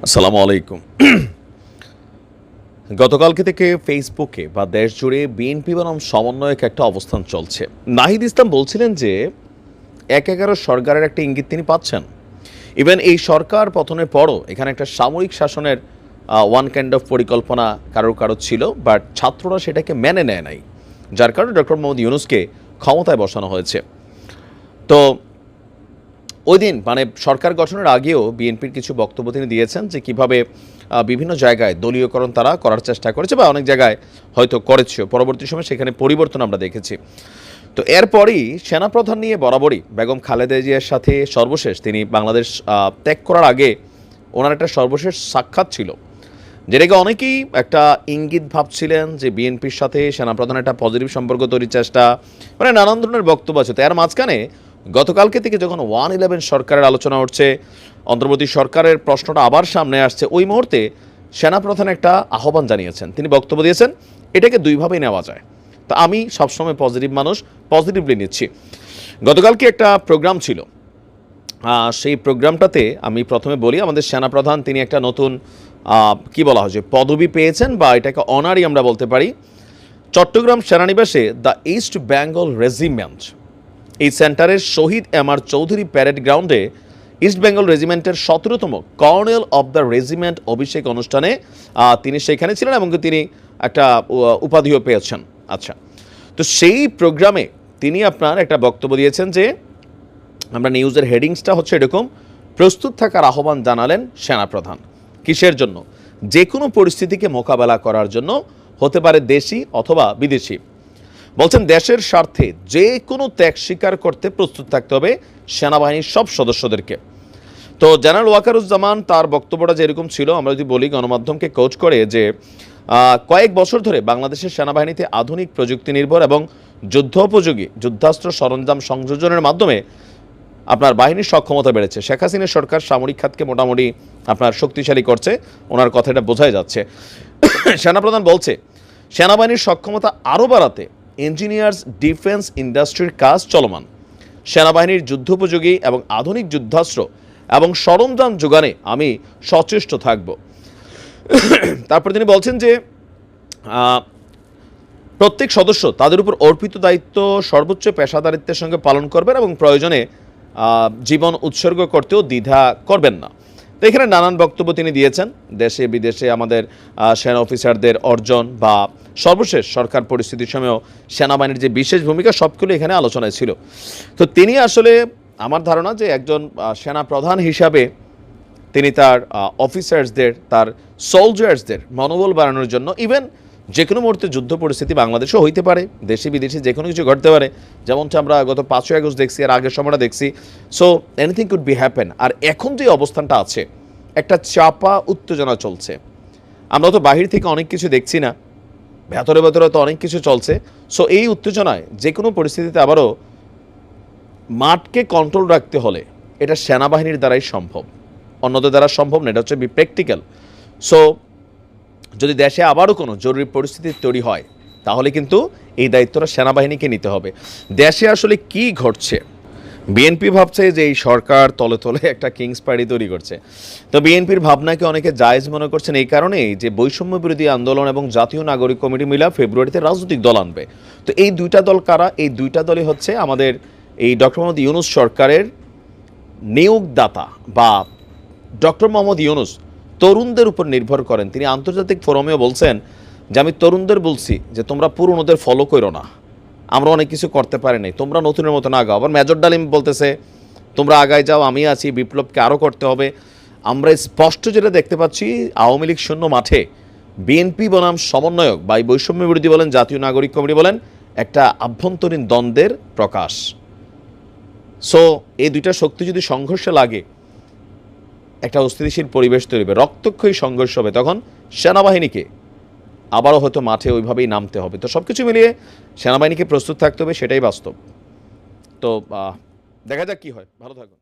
আসসালামু আলাইকুম। গতকালকে থেকে ফেসবুকে বা দেশ জুড়ে বিএনপি বনাম সমন্বয়ক একটা অবস্থান চলছে। নাহিদ ইসলাম বলছিলেন যে ১/১১ সরকারের একটা ইঙ্গিত তিনি পাচ্ছেন। ইভেন এই সরকার পতনের পরও এখানে একটা সামরিক শাসনের ওয়ান কাইন্ড অফ পরিকল্পনা কারো ছিল, বাট ছাত্ররা সেটাকে মেনে নেয় নাই, যার কারণে ডক্টর মোহাম্মদ ইউনূসকে ক্ষমতায় বসানো হয়েছে। তো ওই দিন মানে সরকার গঠনের আগেও বিএনপির কিছু বক্তব্য তিনি দিয়েছেন যে কিভাবে বিভিন্ন জায়গায় দলীয়করণ তারা করার চেষ্টা করেছে বা অনেক জায়গায় হয়তো করেছেও। পরবর্তী সময় সেখানে পরিবর্তন আমরা দেখেছি। তো এরপরই সেনাপ্রধান নিয়ে বরাবরই বেগম খালেদা জিয়ার সাথে সর্বশেষ তিনি বাংলাদেশ ত্যাগ করার আগে ওনার একটা সর্বশেষ সাক্ষাৎ ছিল, যেটাকে অনেকেই একটা ইঙ্গিত ভাবছিলেন যে বিএনপির সাথে সেনাপ্রধান একটা পজিটিভ সম্পর্ক তৈরির চেষ্টা, মানে নানান ধরনের বক্তব্য আছে। তো এর মাঝখানে গতকালকে থেকে যখন 1-11 সরকারের আলোচনা উঠছে, অন্তর্বর্তী সরকারের প্রশ্নটা আবার সামনে আসছে, ওই মুহূর্তে সেনাপ্রধান একটা আহ্বান জানিয়েছেন, তিনি বক্তব্য দিয়েছেন। এটাকে দুইভাবেই নেওয়া যায়। তো আমি সবসময় পজিটিভ মানুষ, পজিটিভলি নিচ্ছি। গতকালকে একটা প্রোগ্রাম ছিল, সেই প্রোগ্রামটাতে আমি প্রথমে বলি আমাদের সেনাপ্রধান তিনি একটা নতুন কি বলা হয় যে পদবি পেয়েছেন, বা এটাকে অনারই আমরা বলতে পারি। চট্টগ্রাম সেনানিবাসে দ্য ইস্ট বেঙ্গল রেজিমেন্ট, এই সেন্টারের শহীদ এম.আর. চৌধুরী প্যারেড গ্রাউন্ডে ইস্ট বেঙ্গল রেজিমেন্টের 17তম কর্নেল অব দ্য রেজিমেন্ট অভিষেক অনুষ্ঠানে তিনি সেখানে ছিলেন এবং তিনি একটা উপাধিও পেয়েছেন। আচ্ছা, তো সেই প্রোগ্রামে তিনি আপনার একটা বক্তব্য দিয়েছেন যে আমরা নিউজের হেডিংসটা হচ্ছে এরকম, প্রস্তুত থাকার আহ্বান জানালেন সেনাপ্রধান। কিসের জন্য? যে কোনো পরিস্থিতিকে মোকাবেলা করার জন্য, হতে পারে দেশি অথবা বিদেশি। বলছেন দেশের স্বার্থে যে কোনো ত্যাগ স্বীকার করতে প্রস্তুত থাকতে হবে সেনাবাহিনীর সব সদস্যদেরকে। তো জেনারেল ওয়াকারুজ্জামান তার বক্তব্যটা যেরকম ছিল, আমরা যদি বলি গণমাধ্যমকে কোচ করে যে কয়েক বছর ধরে বাংলাদেশের সেনাবাহিনীতে আধুনিক প্রযুক্তি নির্ভর এবং যুদ্ধোপযোগী যুদ্ধাস্ত্র সরঞ্জাম সংযোজনের মাধ্যমে আপনার বাহিনীর সক্ষমতা বেড়েছে। শেখ হাসিনার সরকার সামরিক খাতকে মোটামুটি আপনার শক্তিশালী করছে, ওনার কথাটা বোঝাই যাচ্ছে। সেনাপ্রধান বলছে সেনাবাহিনীর সক্ষমতা আরও বাড়াতে ইঞ্জিনিয়ার্স ডিফেন্স ইন্ডাস্ট্রির কাজ চলমান। সেনাবাহিনীর যুদ্ধোপযোগী এবং আধুনিক যুদ্ধাস্ত্র এবং সরঞ্জাম যোগানে আমি সচেষ্ট থাকব। তারপর তিনি বলছেন যে প্রত্যেক সদস্য তাদের উপর অর্পিত দায়িত্ব সর্বোচ্চ পেশাদারিত্বের সঙ্গে পালন করবেন এবং প্রয়োজনে জীবন উৎসর্গ করতেও দ্বিধা করবেন না। তো এখানে নানান বক্তব্য তিনি দিয়েছেন, দেশে বিদেশে আমাদের সেনা অফিসারদের অর্জন বা সর্বশেষ সরকার পরিস্থিতির সময়ও সেনাবাহিনীর যে বিশেষ ভূমিকা, সবগুলো এখানে আলোচনায় ছিল। তো তিনি আসলে আমার ধারণা যে একজন সেনা প্রধান হিসাবে তিনি তার অফিসার্সদের, তার সোলজার্সদের মনোবল বাড়ানোর জন্য, ইভেন যে কোনো মুহূর্তে যুদ্ধ পরিস্থিতি বাংলাদেশেও হইতে পারে, দেশে বিদেশে যে কোনো কিছু ঘটতে পারে, যেমনটা আমরা গত 5ই আগস্ট দেখছি, আর আগের সময়টা দেখছি। So anything could be happen. আর এখন যে অবস্থানটা আছে, একটা চাপা উত্তেজনা চলছে। আমরা তো বাহির থেকে অনেক কিছু দেখছি না, ভেতরে ভেতরে তো অনেক কিছু চলছে। সো এই উত্তেজনায় যে কোনো পরিস্থিতিতে আবারও মাঠকে কন্ট্রোল রাখতে হলে এটা সেনাবাহিনীর দ্বারাই সম্ভব, অন্যদের দ্বারা সম্ভব না। এটা হচ্ছে প্র্যাকটিক্যাল। সো যদি দেশে আবারও কোনো জরুরি পরিস্থিতি তৈরি হয়, তাহলে কিন্তু এই দায়িত্বটা সেনাবাহিনীকে নিতে হবে। দেশে আসলে কি ঘটছে? বিএনপি ভাবছে যে এই সরকার তলে তলে একটা কিংস পার্টি তৈরি করছে। তো বিএনপির ভাবনাকে অনেকে জায়েজ মনে করছেন এই কারণেই যে বৈষম্য বিরোধী আন্দোলন এবং জাতীয় নাগরিক কমিটি মিলা ফেব্রুয়ারিতে রাজনৈতিক দল আনবে। তো এই দুইটা দল কারা? এই দুইটা দলই হচ্ছে আমাদের এই ডক্টর মোহাম্মদ ইউনূস সরকারের নিয়োগদাতা, বা ডক্টর মোহাম্মদ ইউনূস তরুণদের উপর নির্ভর করেন। তিনি আন্তর্জাতিক ফোরামেও বলছেন যে আমি তরুণদের বলছি যে তোমরা পুরনোদের ফলো করো না, আমরা অনেক কিছু করতে পারি নাই, তোমরা নতুনের মতো না আগাও। আবার মেজর ডালিম বলতেছে তোমরা আগায় যাও, আমি আছি, বিপ্লবকে আরও করতে হবে। আমরা স্পষ্ট যেটা দেখতে পাচ্ছি, আওয়ামী লীগ শূন্য মাঠে বিএনপি বনাম সমন্বয়ক বা বৈষম্য বিরোধী বলেন, জাতীয় নাগরিক কমিটি বলেন, একটা আভ্যন্তরীণ দ্বন্দ্বের প্রকাশ। সো এই দুইটা শক্তি যদি সংঘর্ষে লাগে, একটা অস্থিতিশীল পরিবেশ তৈরি হবে, রক্তক্ষয়ী সংঘর্ষ হবে, তখন সেনাবাহিনীকে আবারও হয়তো মাঠে ওইভাবেই নামতে হবে। তো সব কিছু মিলিয়ে সেনাবাহিনীকে প্রস্তুত থাকতে হবে, সেটাই বাস্তব। তো দেখা যাক কী হয়। ভালো থাকুন।